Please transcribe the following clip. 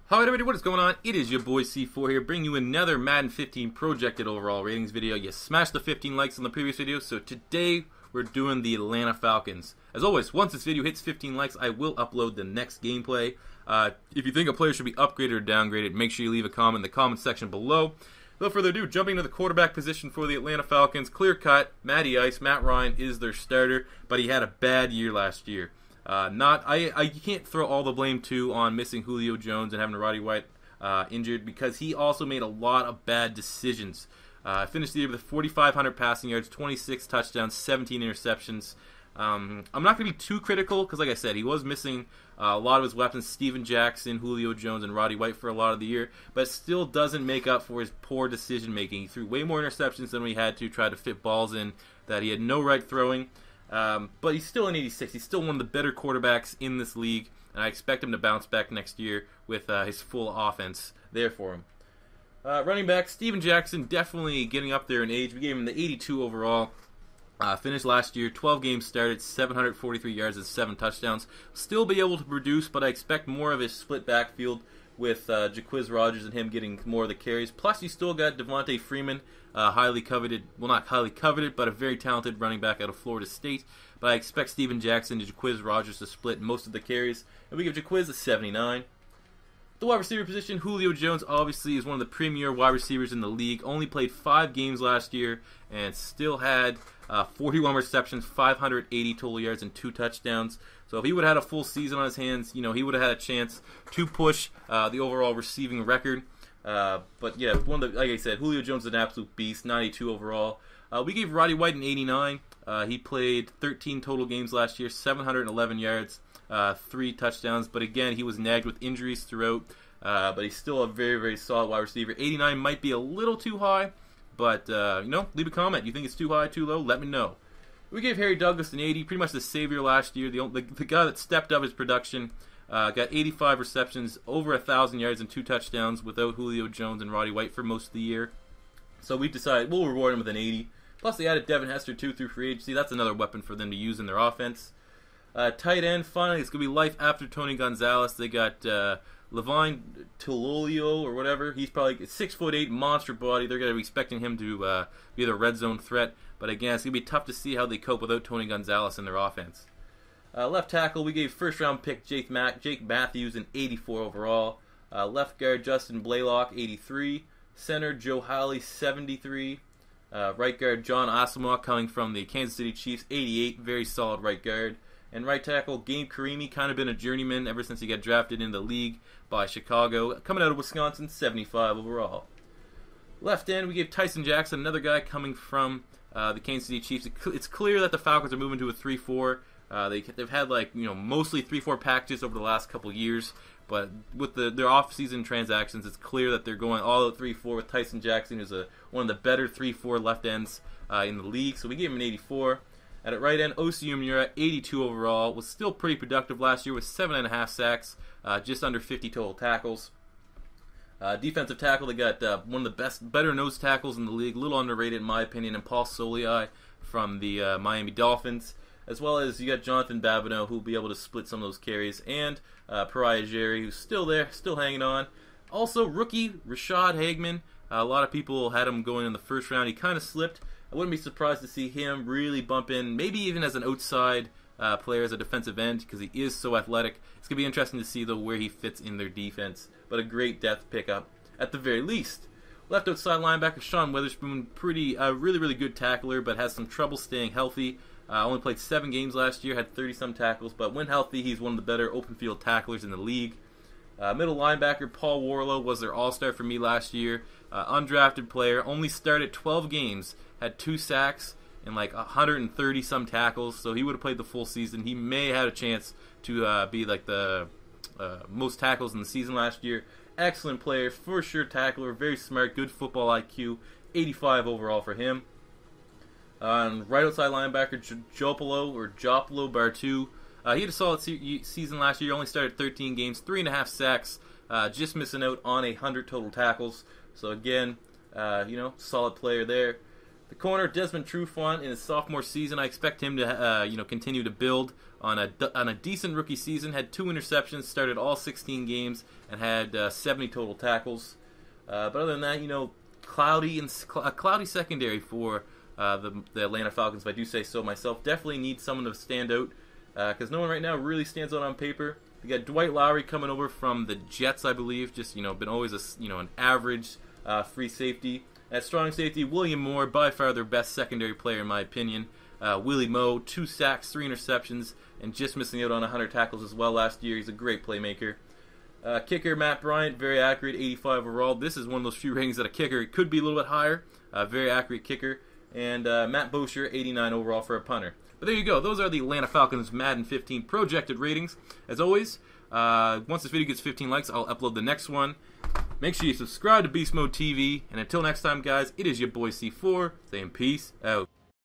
Hi everybody, what is going on? It is your boy C4 here, bringing you another Madden 15 projected overall ratings video. You smashed the 15 likes on the previous video, so today we're doing the Atlanta Falcons. As always, once this video hits 15 likes, I will upload the next gameplay. If you think a player should be upgraded or downgraded, make sure you leave a comment in the comment section below. Without further ado, jumping to the quarterback position for the Atlanta Falcons, clear cut, Matty Ice, Matt Ryan is their starter, but he had a bad year last year. You can't throw all the blame too on missing Julio Jones and having Roddy injured, because he also made a lot of bad decisions. Finished the year with 4,500 passing yards, 26 touchdowns, 17 interceptions. I'm not going to be too critical because, like I said, he was missing a lot of his weapons, Steven Jackson, Julio Jones, and Roddy White for a lot of the year, but it still doesn't make up for his poor decision making. He threw way more interceptions than we had to try to fit balls in that he had no right throwing. But he's still an 86. He's still one of the better quarterbacks in this league, and I expect him to bounce back next year with his full offense there for him. Running back, Steven Jackson, definitely getting up there in age. We gave him the 82 overall. Finished last year, 12 games started, 743 yards and 7 touchdowns. Still be able to produce, but I expect more of his split backfield with Jaquiz Rogers and him getting more of the carries. Plus, you still got Devonta Freeman, highly coveted, well, not highly coveted, but a very talented running back out of Florida State. But I expect Steven Jackson and Jaquiz Rogers to split most of the carries, and we give Jaquiz a 79. The wide receiver position, Julio Jones obviously is one of the premier wide receivers in the league. Only played 5 games last year and still had 41 receptions, 580 total yards, and 2 touchdowns. So if he would have had a full season on his hands, you know, he would have had a chance to push the overall receiving record. But yeah, like I said, Julio Jones is an absolute beast, 92 overall. We gave Roddy White an 89. He played 13 total games last year, 711 yards, 3 touchdowns. But again, he was nagged with injuries throughout. But he's still a very, very solid wide receiver. 89 might be a little too high, but you know, leave a comment. You think it's too high, too low? Let me know. We gave Harry Douglas an 80, pretty much the savior last year. The guy that stepped up his production. Got 85 receptions, over 1,000 yards and 2 touchdowns without Julio Jones and Roddy White for most of the year. So we've decided we'll reward him with an 80. Plus they added Devin Hester too through free agency. That's another weapon for them to use in their offense. Tight end, finally, it's going to be life after Tony Gonzalez. They got Levine Tololio or whatever. He's probably 6'8", monster body. They're going to be expecting him to be the red zone threat. But again, it's going to be tough to see how they cope without Tony Gonzalez in their offense. Left tackle, we gave first-round pick Jake Matthews an 84 overall. Left guard, Justin Blaylock, 83. Center, Joe Hawley, 73. Right guard, John Asamoah, coming from the Kansas City Chiefs, 88. Very solid right guard. And right tackle, Gabe Karimi, kind of been a journeyman ever since he got drafted in the league by Chicago. Coming out of Wisconsin, 75 overall. Left end, we gave Tyson Jackson, another guy coming from the Kansas City Chiefs. It's clear that the Falcons are moving to a 3-4. They've had, like, you know, mostly 3-4 packages over the last couple years, but with their off-season transactions, it's clear that they're going all out 3-4 with Tyson Jackson, who's one of the better 3-4 left ends in the league. So we gave him an 84. At right end, Umenyiora, 82 overall, was still pretty productive last year with 7.5 sacks, just under 50 total tackles. Defensive tackle, they got one of the better nose tackles in the league, a little underrated in my opinion, and Paul Soliai from the Miami Dolphins. As well as you got Jonathan Babineaux, who will be able to split some of those carries, and Pariah Jerry, who's still there, still hanging on. Also, rookie Rashad Hageman. A lot of people had him going in the first round. He kind of slipped. I wouldn't be surprised to see him really bump in, maybe even as an outside player, as a defensive end, because he is so athletic. It's going to be interesting to see, though, where he fits in their defense. But a great depth pickup, at the very least. Left outside linebacker Sean Weatherspoon, really, really good tackler, but has some trouble staying healthy. Only played 7 games last year, had 30-some tackles, but when healthy, he's one of the better open field tacklers in the league. Middle linebacker Paul Worrilow was their all-star for me last year. Undrafted player, only started 12 games, had 2 sacks and like 130-some tackles, so he would have played the full season. He may have had a chance to be like the most tackles in the season last year. Excellent player, for sure tackler, very smart, good football IQ, 85 overall for him. Right outside linebacker, Jopolo Bartu. He had a solid season last year. Only started 13 games, 3.5 sacks, just missing out on 100 total tackles. So again, you know, solid player there. The corner, Desmond Trufant, in his sophomore season, I expect him to continue to build on a decent rookie season. Had 2 interceptions, started all 16 games, and had 70 total tackles. But other than that, cloudy secondary for the Atlanta Falcons, if I do say so myself. Definitely need someone to stand out because no one right now really stands out on paper. We got Dwight Lowry coming over from the Jets, I believe. Just been always an average free safety. At strong safety, William Moore, by far their best secondary player in my opinion. Willie Moe, 2 sacks, 3 interceptions, and just missing out on 100 tackles as well last year. He's a great playmaker. Kicker, Matt Bryant, very accurate, 85 overall. This is one of those few ratings that a kicker could be a little bit higher. Very accurate kicker. And Matt Bosher, 89 overall for a punter. But there you go. Those are the Atlanta Falcons Madden 15 projected ratings. As always, once this video gets 15 likes, I'll upload the next one. Make sure you subscribe to Beast Mode TV. And until next time, guys, it is your boy C4 saying peace out.